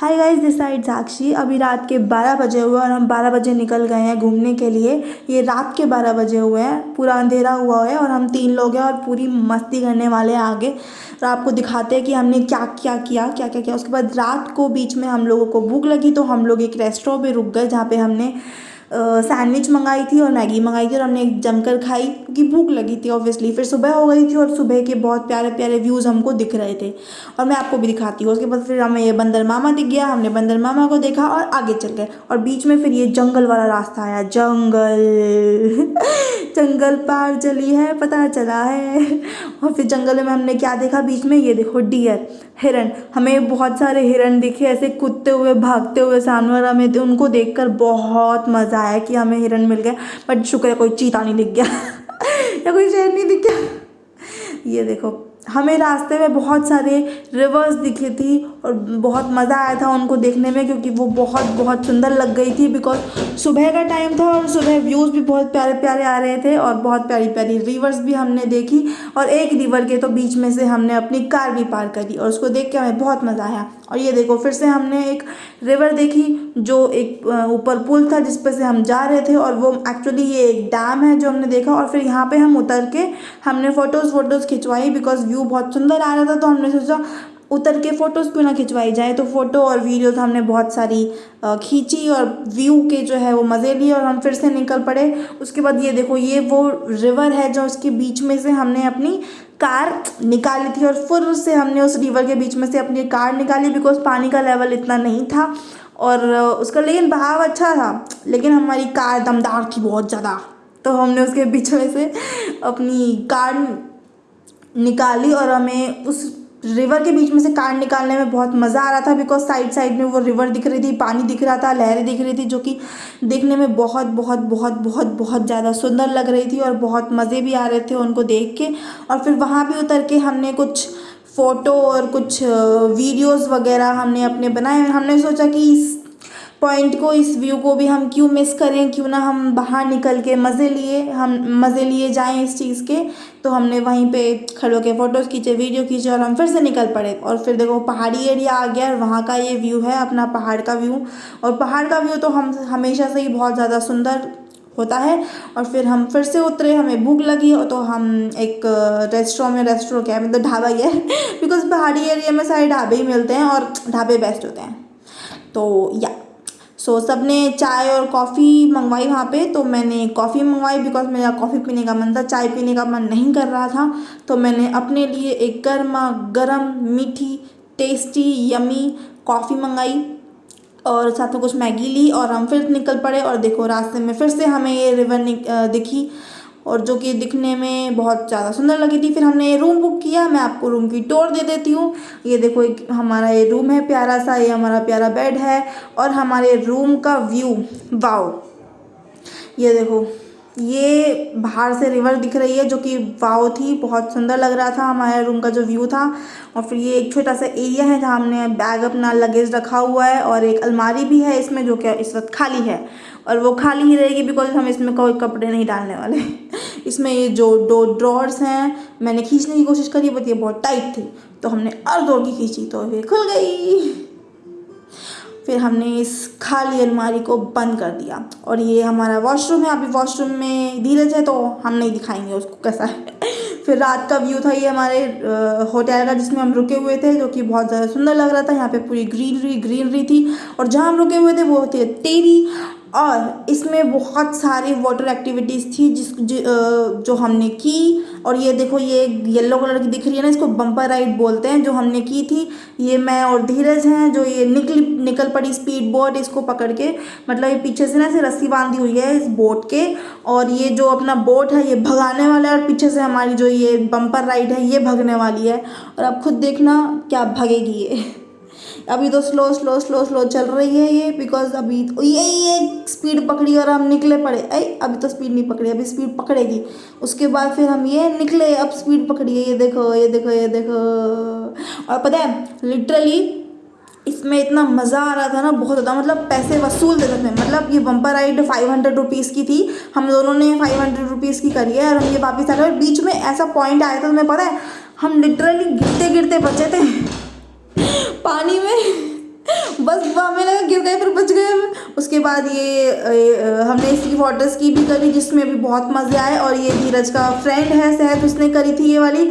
Hi guys, this side साक्षी। अभी रात के 12 बजे हुए और हम 12 बजे निकल गए हैं घूमने के लिए। ये रात के 12 बजे हुए हैं, पूरा अंधेरा हुआ है और हम 3 लोग हैं और पूरी मस्ती करने वाले हैं आगे। और आपको दिखाते हैं कि हमने क्या क्या किया, क्या क्या किया। उसके बाद रात को बीच में हम लोगों को भूख लगी तो हम लोग एक रेस्टोरेंट पे रुक गए जहाँ पे हमने सैंडविच मंगाई थी और मैगी मंगाई थी और हमने एक जमकर खाई क्योंकि भूख लगी थी ऑब्वियसली। फिर सुबह हो गई थी और सुबह के बहुत प्यारे प्यारे व्यूज़ हमको दिख रहे थे और मैं आपको भी दिखाती हूँ। उसके बाद फिर हमें ये बंदर मामा दिख गया, हमने बंदर मामा को देखा और आगे चल गए। और बीच में फिर ये जंगल वाला रास्ता आया, जंगल जंगल पार चली है पता चला है। और फिर जंगल में हमने क्या देखा बीच में, ये देखो डियर, हिरन। हमें बहुत सारे हिरन दिखे ऐसे कूदते हुए भागते हुए सामने, और हमें उनको देखकर बहुत मज़ा आया कि हमें हिरन मिल गए। बट शुक्र है कोई चीता नहीं दिख गया या कोई शेर नहीं दिख गया। ये देखो हमें रास्ते में बहुत सारे रिवर्स दिखी थी और बहुत मज़ा आया था उनको देखने में क्योंकि वो बहुत बहुत सुंदर लग गई थी। बिकॉज सुबह का टाइम था और सुबह व्यूज़ भी बहुत प्यारे प्यारे आ रहे थे और बहुत प्यारी प्यारी रिवर्स भी हमने देखी। और एक रिवर के तो बीच में से हमने अपनी कार भी पार करी और उसको देख के हमें बहुत मज़ा आया। और ये देखो फिर से हमने एक रिवर देखी जो एक ऊपर पुल था जिस पे से हम जा रहे थे और वो एक्चुअली ये एक डैम है जो हमने देखा। और फिर यहाँ पे हम उतर के हमने फ़ोटोज़ खिंचवाई बिकॉज व्यू बहुत सुंदर आ रहा था। तो हमने सोचा उतर के फ़ोटोज़ क्यों ना खिंचवाई जाए, तो फ़ोटो और वीडियोज़ हमने बहुत सारी खींची और व्यू के जो है वो मज़े लिए और हम फिर से निकल पड़े। उसके बाद ये देखो ये वो रिवर है जो उसके बीच में से हमने अपनी कार निकाली थी और फिर से हमने उस रिवर के बीच में से अपनी कार निकाली बिकॉज पानी का लेवल इतना नहीं था और उसका लेकिन बहाव अच्छा था, लेकिन हमारी कार दमदार थी बहुत ज़्यादा। तो हमने उसके बीच में से अपनी कार निकाली और हमें उस रिवर के बीच में से कार निकालने में बहुत मज़ा आ रहा था बिकॉज साइड साइड में वो रिवर दिख रही थी, पानी दिख रहा था, लहरें दिख रही थी जो कि देखने में बहुत बहुत बहुत बहुत बहुत ज़्यादा सुंदर लग रही थी और बहुत मज़े भी आ रहे थे उनको देख के। और फिर वहाँ भी उतर के हमने कुछ फ़ोटो और कुछ वीडियोज़ वगैरह हमने अपने बनाए। हमने सोचा कि इस पॉइंट को, इस व्यू को भी हम क्यों मिस करें, क्यों ना हम बाहर निकल के मज़े लिए जाएं इस चीज़ के। तो हमने वहीं पे खड़े होकर फ़ोटोज़ खींचे, वीडियो खींचे और हम फिर से निकल पड़े। और फिर देखो पहाड़ी एरिया आ गया और वहाँ का ये व्यू है अपना पहाड़ का व्यू। और पहाड़ का व्यू तो हम हमेशा से ही बहुत ज़्यादा सुंदर होता है। और फिर हम फिर से उतरे, हमें भूख लगी तो हम एक रेस्टोरेंट क्या है, मतलब ढाबा ही है बिकॉज पहाड़ी एरिया में सारे ढाबे ही मिलते हैं और ढाबे बेस्ट होते हैं। तो या सब ने चाय और कॉफ़ी मंगवाई वहाँ पे। तो मैंने कॉफ़ी मंगवाई बिकॉज मेरा कॉफ़ी पीने का मन था, चाय पीने का मन नहीं कर रहा था। तो मैंने अपने लिए एक गर्मा गर्म मीठी टेस्टी यमी कॉफ़ी मंगाई और साथ में कुछ मैगी ली और हम फिर निकल पड़े। और देखो रास्ते में फिर से हमें ये रिवर दिखी और जो कि दिखने में बहुत ज़्यादा सुंदर लगी थी। फिर हमने रूम बुक किया, मैं आपको रूम की टूर दे देती हूँ। ये देखो एक हमारा ये रूम है प्यारा सा, ये हमारा प्यारा बेड है और हमारे रूम का व्यू, वाओ। ये देखो ये बाहर से रिवर दिख रही है जो कि वाओ थी, बहुत सुंदर लग रहा था हमारे रूम का जो व्यू था। और फिर ये एक छोटा सा एरिया है जहाँ हमने बैग अपना लगेज रखा हुआ है और एक अलमारी भी है इसमें जो कि इस वक्त खाली है और वो खाली ही रहेगी बिकॉज हम इसमें कोई कपड़े नहीं डालने वाले इसमें ये जो 2 ड्रॉर्स हैं मैंने खींचने की कोशिश करी बट ये बहुत टाइट थी तो हमने और दौड़ की खींची तो फिर खुल गई। फिर हमने इस खाली अलमारी को बंद कर दिया और ये हमारा वॉशरूम है। अभी वॉशरूम में धीरज है तो हम नहीं दिखाएंगे उसको कैसा है। फिर रात का व्यू था ये हमारे होटल का जिसमें हम रुके हुए थे जो कि बहुत ज़्यादा सुंदर लग रहा था। यहाँ पे पूरी ग्रीनरी थी और जहाँ हम रुके हुए थे वो थे टेरी और इसमें बहुत सारी वाटर एक्टिविटीज़ थी जो हमने की। और ये देखो ये येलो कलर की दिख रही है ना, इसको बम्पर राइड बोलते हैं, जो हमने की थी। ये मैं और धीरज हैं जो ये निकल पड़ी स्पीड बोट इसको पकड़ के, मतलब ये पीछे से ना ऐसे रस्सी बांधी हुई है इस बोट के और ये जो अपना बोट है ये भगाने वाला है और पीछे से हमारी जो ये बम्पर राइड है ये भगने वाली है। और अब खुद देखना क्या भगेगी ये। अभी तो स्लो चल रही है ये बिकॉज अभी तो ये स्पीड पकड़ी और हम निकले पड़े। अभी तो स्पीड नहीं पकड़ी, अभी स्पीड पकड़ेगी उसके बाद फिर हम ये निकले, अब स्पीड पकड़ी है। ये देखो ये देखो ये देखो। और पता है लिटरली इसमें इतना मज़ा आ रहा था ना बहुत ज़्यादा, मतलब पैसे वसूल दे रहे थे। मतलब ये बम्पर राइड 500 रुपीज़ की थी, हम दोनों ने 500 रुपीज़ की करी है और हम ये वापस आ गए। बीच में ऐसा पॉइंट आया था तुम्हें पता है, हम लिटरली गिरते गिरते बचे थे पानी में, बस बाद हमने सी वाटर्स की भी करी जिसमें भी बहुत मज़े आए। और ये धीरज का फ्रेंड है सहत, उसने करी थी ये वाली।